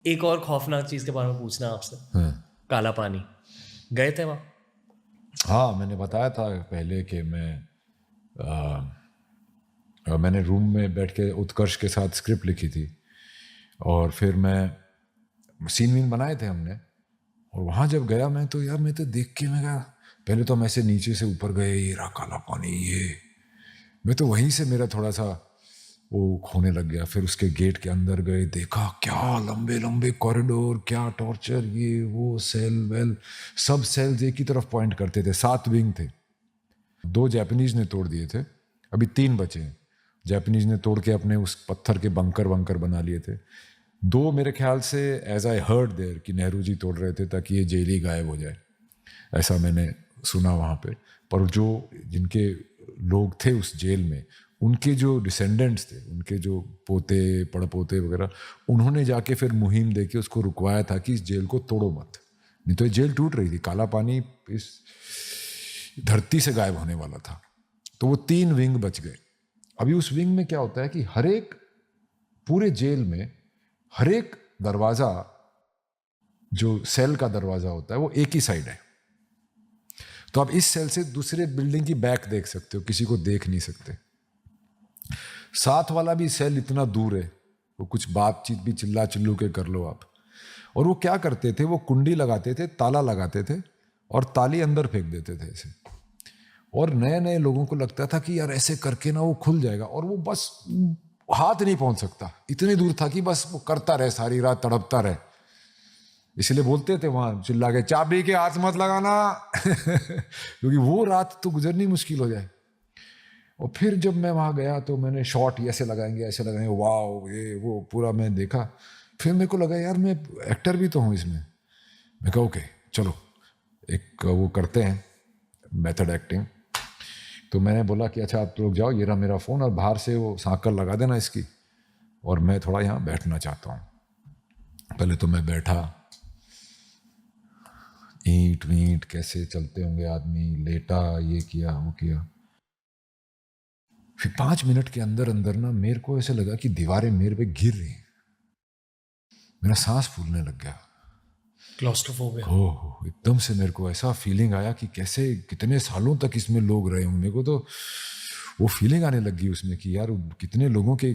एक और खौफनाक चीज़ के बारे में पूछना है आपसे। हाँ काला पानी, गए थे वहाँ? हाँ, मैंने बताया था पहले कि मैंने रूम में बैठ के उत्कर्ष के साथ स्क्रिप्ट लिखी थी, और फिर मैं सीन वीन बनाए थे हमने, और वहाँ जब गया मैं तो यार, मैं तो देख के मैं कहा, पहले तो हम ऐसे नीचे से ऊपर गए, ये रहा काला पानी, ये मैं तो वहीं से मेरा थोड़ा सा वो खोने लग गया। फिर उसके गेट के अंदर गए, देखा क्या लंबे लंबे कॉरिडोर, क्या टॉर्चर, ये वो सेल वेल, सब सेल्स एक ही तरफ पॉइंट करते थे। 7 विंग थे, 2 जापानीज ने तोड़ दिए थे, अभी 3 बचे हैं। जापानीज ने तोड़ के अपने उस पत्थर के बंकर वंकर बना लिए थे। 2 मेरे ख्याल से एज आई हर्ड देयर कि नेहरू जी तोड़ रहे थे ताकि ये जेल ही गायब हो जाए, ऐसा मैंने सुना वहाँ पे। पर जो जिनके लोग थे उस जेल में, उनके जो डिसेंडेंट्स थे, उनके जो पोते पड़पोते वगैरह, उन्होंने जाके फिर मुहिम दे के उसको रुकवाया था कि इस जेल को तोड़ो मत, नहीं तो ये जेल टूट रही थी, काला पानी इस धरती से गायब होने वाला था। तो वो 3 विंग बच गए। अभी उस विंग में क्या होता है कि हर एक पूरे जेल में हर एक दरवाजा, जो सेल का दरवाजा होता है, वो एक ही साइड है। तो आप इस सेल से दूसरे बिल्डिंग की बैक देख सकते हो, किसी को देख नहीं सकते। साथ वाला भी सेल इतना दूर है, वो कुछ बातचीत भी चिल्ला चिल्लू के कर लो आप। और वो क्या करते थे, वो कुंडी लगाते थे, ताला लगाते थे, और ताली अंदर फेंक देते थे ऐसे। और नए नए लोगों को लगता था कि यार ऐसे करके ना वो खुल जाएगा, और वो बस हाथ नहीं पहुंच सकता, इतनी दूर था कि बस वो करता रहे, सारी रात तड़पता रहे। इसलिए बोलते थे वहां चिल्ला के, चाबी के हाथ मत लगाना क्योंकि वो रात तो गुजरनी मुश्किल हो जाए। और फिर जब मैं वहां गया तो मैंने शॉट ऐसे लगाएंगे ऐसे लगाएंगे, वाह ये वो पूरा मैं देखा। फिर मेरे को लगा यार मैं एक्टर भी तो हूँ इसमें। मैं कहा ओके चलो एक वो करते हैं मेथड एक्टिंग। तो मैंने बोला कि अच्छा आप लोग जाओ, ये रहा मेरा फ़ोन, और बाहर से वो सांकल लगा देना इसकी, और मैं थोड़ा यहाँ बैठना चाहता हूँ। पहले तो मैं बैठा, ईंट वींट कैसे चलते होंगे आदमी, लेटा, ये किया वो किया। फिर 5 मिनट के अंदर अंदर ना मेरे को ऐसे लगा कि दीवारें मेरे पे गिर रही हैं, मेरा सांस फूलने लग गया। क्लॉस्ट्रोफोबिया। ओह, एकदम से मेरे को ऐसा फीलिंग आया कि कैसे कितने सालों तक इसमें लोग रहे होंगे। मेरे को तो वो फीलिंग आने लगी उसमें कि यार कितने लोगों के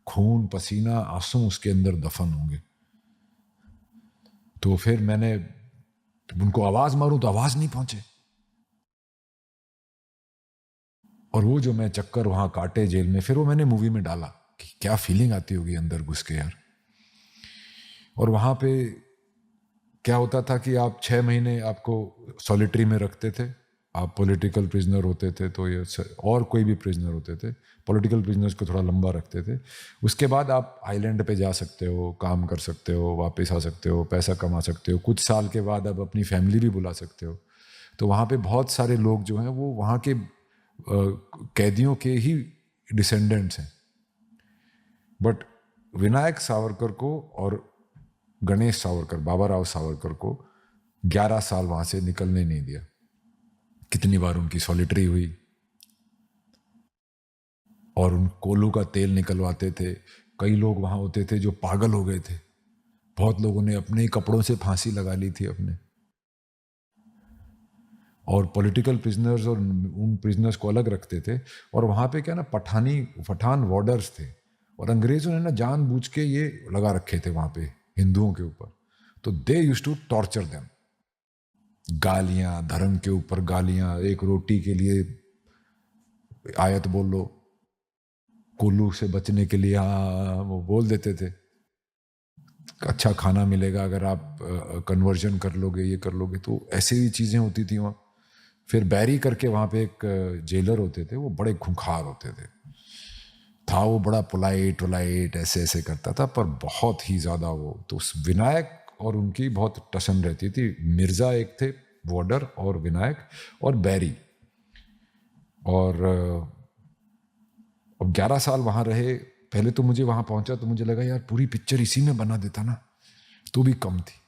खून पसीना आंसू उसके अंदर दफन होंगे। तो फिर मैंने उनको आवाज मारूं तो आवाज नहीं पहुंचे। और वो जो मैं चक्कर वहां काटे जेल में, फिर वो मैंने मूवी में डाला कि क्या फीलिंग आती होगी अंदर घुस के यार। और वहां पे क्या होता था कि आप 6 महीने आपको सॉलिटरी में रखते थे, आप पॉलिटिकल प्रिजनर होते थे तो ये, और कोई भी प्रिजनर होते थे, पॉलिटिकल प्रिजनर्स को थोड़ा लंबा रखते थे। उसके बाद आप आइलैंड पे जा सकते हो, काम कर सकते हो, वापस आ सकते हो, पैसा कमा सकते हो, कुछ साल के बाद आप अपनी फैमिली भी बुला सकते हो। तो वहाँ पे बहुत सारे लोग जो हैं वो वहाँ के कैदियों के ही डिसेंडेंट्स हैं। बट विनायक सावरकर को और गणेश सावरकर, बाबा राव सावरकर को 11 साल वहां से निकलने नहीं दिया। कितनी बार उनकी सॉलिटरी हुई, और उन कोयलों का तेल निकलवाते थे। कई लोग वहां होते थे जो पागल हो गए थे, बहुत लोगों ने अपने ही कपड़ों से फांसी लगा ली थी अपने। और पॉलिटिकल प्रिजनर्स और उन प्रिजनर्स को अलग रखते थे। और वहां पे क्या ना, पठान वार्डर्स थे, और अंग्रेजों ने ना जानबूझ के ये लगा रखे थे वहां पे हिंदुओं के ऊपर। तो they used to torture them, गालियां, धर्म के ऊपर गालियां, एक रोटी के लिए आयत बोल लो, कुल्लू से बचने के लिए हाँ वो बोल देते थे, अच्छा खाना मिलेगा अगर आप कन्वर्जन कर लोगे, ये कर लोगे। तो ऐसी भी चीज़ें होती थी वहाँ। फिर बैरी करके वहाँ पे एक जेलर होते थे, वो बड़े खूंखार होते थे, था वो बड़ा पोलाइट वोलाइट ऐसे ऐसे करता था, पर बहुत ही ज़्यादा वो। तो उस विनायक और उनकी बहुत टसन रहती थी। मिर्ज़ा एक थे वार्डर, और विनायक, और बैरी। और अब 11 साल वहाँ रहे। पहले तो मुझे वहाँ पहुँचा तो मुझे लगा यार पूरी पिक्चर इसी में बना देता ना, तो भी कम थी।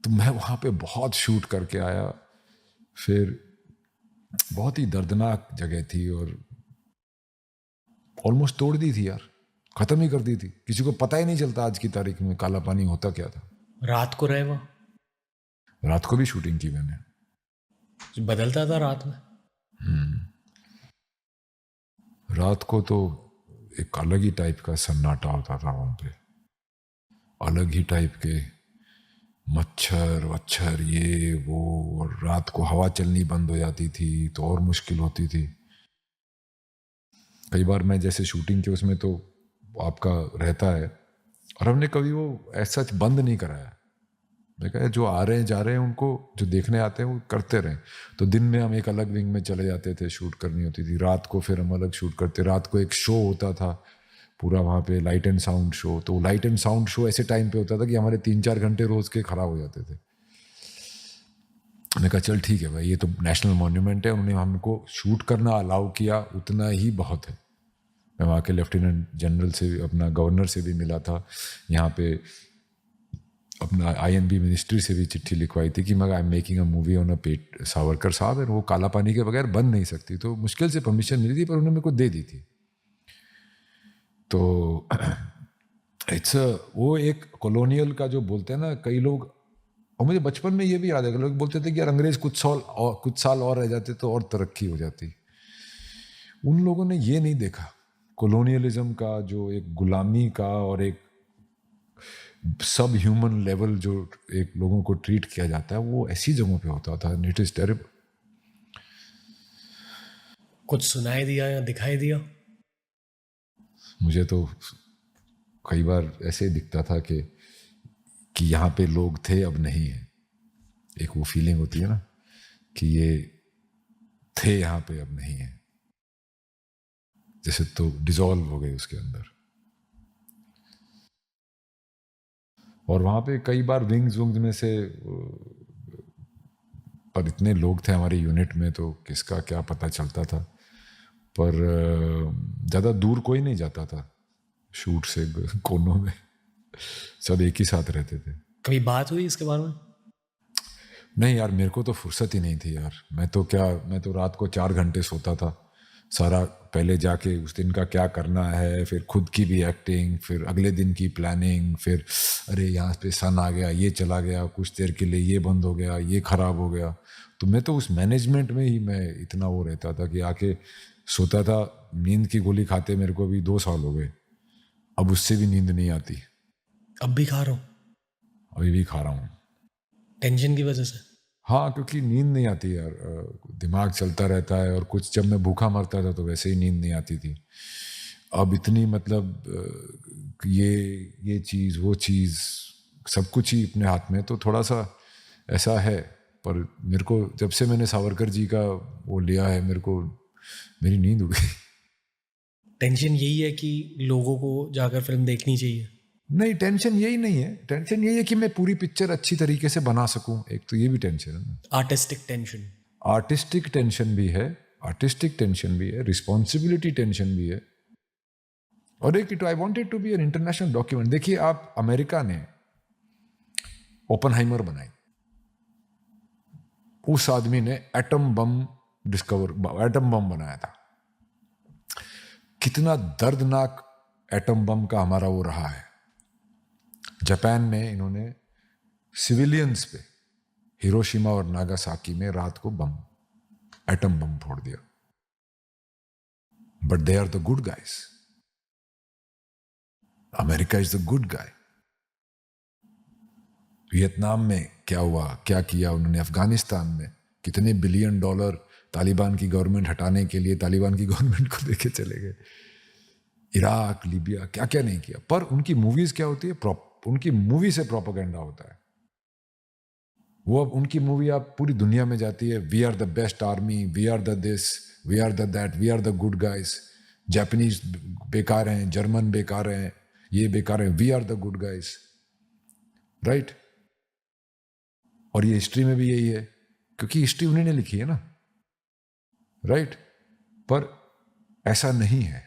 तो मैं वहाँ पे बहुत शूट करके आया। फिर बहुत ही दर्दनाक जगह थी, और ऑलमोस्ट तोड़ दी थी यार। ख़त्म ही कर दी थी। किसी को पता ही नहीं चलता आज की तारीख में काला पानी होता क्या था। रात को रहे वो? रात को भी शूटिंग की मैंने। बदलता था रात में? रात को तो एक अलग ही टाइप का सन्नाटा होता था वहाँ पे, अलग ही टाइप के मच्छर वच्छर ये वो, और रात को हवा चलनी बंद हो जाती थी तो और मुश्किल होती थी। कई बार मैं जैसे शूटिंग के उसमें तो आपका रहता है, और हमने कभी वो ऐसा बंद नहीं कराया। मैं कहा जो आ रहे हैं जा रहे हैं उनको जो देखने आते हैं वो करते रहें। तो दिन में हम एक अलग विंग में चले जाते थे, शूट करनी होती थी। रात को फिर हम अलग शूट करते। रात को एक शो होता था पूरा वहाँ पे, लाइट एंड साउंड शो। तो लाइट एंड साउंड शो ऐसे टाइम पे होता था कि हमारे 3-4 घंटे रोज के खराब हो जाते थे। मैंने कहा चल ठीक है भाई, ये तो नेशनल मॉन्यूमेंट है, उन्होंने हमको शूट करना अलाउ किया, उतना ही बहुत है। मैं वहाँ के लेफ्टिनेंट जनरल से, अपना गवर्नर से भी मिला था, यहाँ पे अपना INB मिनिस्ट्री से भी चिट्ठी लिखवाई थी कि मैं I am making a movie on a pet Savarkar साहब, और वो काला पानी के बगैर बन नहीं सकती। तो मुश्किल से परमिशन मिली थी, पर उन्होंने मेरे को दे दी थी। तो वो एक कॉलोनियल का जो बोलते हैं ना कई लोग, और मुझे बचपन में ये भी याद है कि लोग बोलते थे कि यार अंग्रेज कुछ साल और रह जाते तो और तरक्की हो जाती। उन लोगों ने ये नहीं देखा कॉलोनियलिज्म का जो एक गुलामी का और एक सब ह्यूमन लेवल जो एक लोगों को ट्रीट किया जाता है, वो ऐसी जगहों पे होता था। It is terrible. कुछ सुनाई दिया या दिखाई दिया? मुझे तो कई बार ऐसे दिखता था कि यहाँ पे लोग थे अब नहीं है। एक वो फीलिंग होती है ना कि ये थे यहाँ पे अब नहीं है, जैसे तो डिसॉल्व हो गए उसके अंदर। और वहाँ पे कई बार विंग्स में से, पर इतने लोग थे हमारी यूनिट में तो किसका क्या पता चलता था। पर ज़्यादा दूर कोई नहीं जाता था शूट से, कोनों में सब एक ही साथ रहते थे। कभी बात हुई इसके बारे में? नहीं यार, मेरे को तो फुर्सत ही नहीं थी यार। मैं तो रात को 4 घंटे सोता था सारा, पहले जाके उस दिन का क्या करना है, फिर खुद की भी एक्टिंग, फिर अगले दिन की प्लानिंग, फिर अरे यहाँ पे सन आ गया, ये चला गया, कुछ देर के लिए ये बंद हो गया, ये खराब हो गया। तो मैं तो उस मैनेजमेंट में ही मैं इतना वो रहता था कि आके सोता था। नींद की गोली खाते मेरे को अभी 2 साल हो गए, अब उससे भी नींद नहीं आती। अब भी खा रहा हूँ? अभी भी खा रहा हूँ। टेंशन की वजह से? हाँ, क्योंकि नींद नहीं आती यार, दिमाग चलता रहता है। और कुछ जब मैं भूखा मरता था तो वैसे ही नींद नहीं आती थी। अब इतनी मतलब ये चीज़ वो चीज़ सब कुछ ही अपने हाथ में, तो थोड़ा सा ऐसा है। पर मेरे को जब से मैंने सावरकर जी का वो लिया है, मेरी नींद उड़ गई। टेंशन यही है कि लोगों को जाकर फिल्म देखनी चाहिए? नहीं, टेंशन यही नहीं है। टेंशन यही है कि मैं पूरी पिक्चर अच्छी तरीके से बना सकूं। एक तो ये भी टेंशन है ना, आर्टिस्टिक टेंशन। आर्टिस्टिक टेंशन भी है, आर्टिस्टिक टेंशन भी है, रिस्पॉन्सिबिलिटी टेंशन भी है। और एक I wanted to be an international document. देखिए आप, अमेरिका ने ओपनहाइमर बनाई, उस आदमी ने एटम बम बनाया था। कितना दर्दनाक एटम बम का हमारा वो रहा है। जापान में इन्होंने सिविलियंस पे हिरोशिमा और नागासाकी में रात को एटम बम फोड़ दिया। But they are the good guys. America is the good guy. Vietnam में क्या हुआ, क्या किया उन्होंने, अफगानिस्तान में कितने $1 बिलियन तालिबान की गवर्नमेंट हटाने के लिए तालिबान की गवर्नमेंट को देके चले गए। इराक, लीबिया, क्या क्या नहीं किया। पर उनकी मूवीज क्या होती है, उनकी मूवी से प्रोपेगेंडा होता है। वो अब उनकी मूवी आप पूरी दुनिया में जाती है, we are the best army, we are the this, we are the that, we are the good guys. Japanese बेकार हैं, जर्मन बेकार हैं, ये बेकार हैं, we are the good guys, right. और ये हिस्ट्री में भी यही है, क्योंकि हिस्ट्री उन्हीं ने लिखी है ना, राइट। पर ऐसा नहीं है।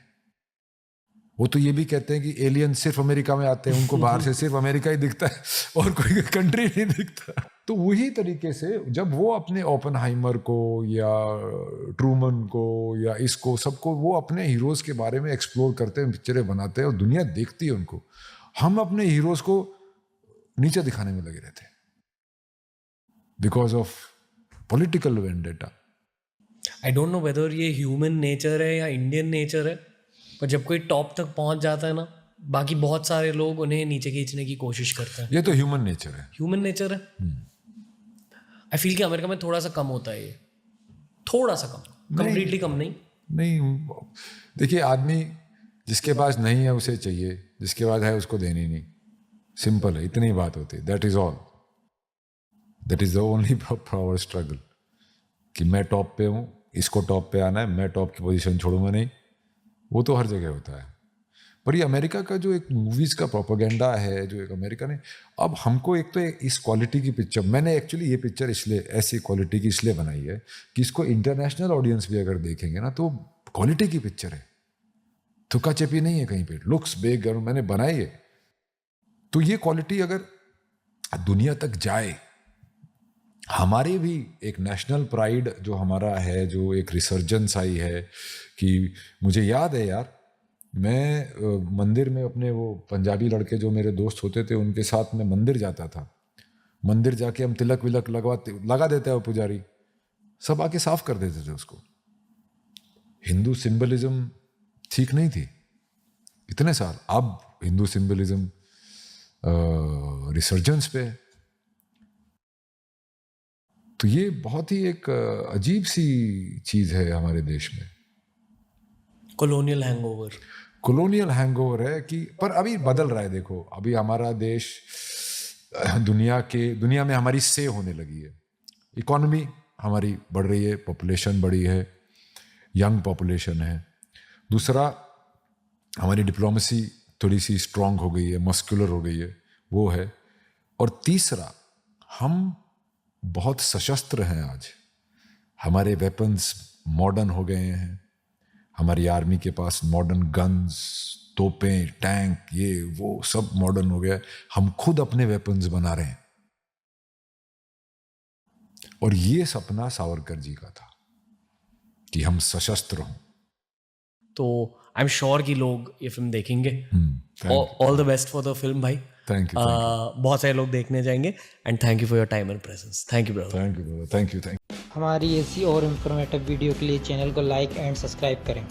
वो तो ये भी कहते हैं कि एलियन सिर्फ अमेरिका में आते हैं, उनको बाहर से सिर्फ अमेरिका ही दिखता है और कोई कंट्री नहीं दिखता। तो वही तरीके से जब वो अपने ओपनहाइमर को या ट्रूमन को या इसको सबको वो अपने हीरोज़ के बारे में एक्सप्लोर करते हैं, पिक्चरें बनाते हैं और दुनिया देखती है उनको, हम अपने हीरोज़ को नीचे दिखाने में लगे रहते हैं because of political vendetta. I don't know whether ये ह्यूमन नेचर है या इंडियन नेचर है, पर जब कोई टॉप तक पहुंच जाता है ना, बाकी बहुत सारे लोग उन्हें नीचे खींचने की कोशिश करते हैं। ये तो ह्यूमन नेचर है। ह्यूमन नेचर है। आई फील कि अमेरिका में थोड़ा सा कम होता है ये, थोड़ा सा कम, कंप्लीटली कम नहीं। देखिए, आदमी जिसके पास नहीं है उसे चाहिए, जिसके पास है उसको देनी नहीं, सिंपल है, इतनी बात होती है। That is all, that is the only power struggle कि मैं टॉप पे हूँ, इसको टॉप पे आना है, मैं टॉप की पोजीशन छोड़ूंगा नहीं। वो तो हर जगह होता है, पर ये अमेरिका का जो एक मूवीज़ का प्रोपेगेंडा है, जो एक अमेरिका ने अब हमको एक तो इस क्वालिटी की पिक्चर, मैंने एक्चुअली ये पिक्चर इसलिए ऐसी क्वालिटी की इसलिए बनाई है कि इसको इंटरनेशनल ऑडियंस भी अगर देखेंगे ना तो क्वालिटी की पिक्चर है, थुका चेपी नहीं है कहीं पे, लुक्स बेग मैंने बनाई है। तो ये क्वालिटी अगर दुनिया तक जाए, हमारे भी एक नेशनल प्राइड जो हमारा है, जो एक रिसर्जेंस आई है कि मुझे याद है यार, मैं मंदिर में अपने वो पंजाबी लड़के जो मेरे दोस्त होते थे उनके साथ मैं मंदिर जाता था। मंदिर जाके हम तिलक विलक लगा देते हैं, पुजारी सब आके साफ कर देते थे उसको। हिंदू सिंबलिज्म ठीक नहीं थी इतने साल, अब हिंदू सिंबलिज्म रिसर्जेंस पे है। तो ये बहुत ही एक अजीब सी चीज है हमारे देश में, कॉलोनियल हैंगओवर है कि पर अभी बदल रहा है। देखो, अभी हमारा देश दुनिया में हमारी से होने लगी है, इकोनॉमी हमारी बढ़ रही है, पॉपुलेशन बढ़ी है, यंग पॉपुलेशन है। दूसरा, हमारी डिप्लोमेसी थोड़ी सी स्ट्रांग हो गई है, मस्कुलर हो गई है, वो है। और तीसरा, हम बहुत सशस्त्र हैं आज, हमारे वेपन्स मॉडर्न हो गए हैं, हमारी आर्मी के पास मॉडर्न गन्स, तोपें, टैंक, ये वो सब मॉडर्न हो गया। हम खुद अपने वेपन्स बना रहे हैं, और ये सपना सावरकर जी का था कि हम सशस्त्र हों। तो आई एम श्योर कि लोग ये फिल्म देखेंगे। All the best for the film भाई। Thank you. बहुत सारे लोग देखने जाएंगे, and thank you for your time and presence. Thank you brother. Thank you. हमारी ऐसी और इन्फॉर्मेटिव वीडियो के लिए चैनल को लाइक एंड सब्सक्राइब करें।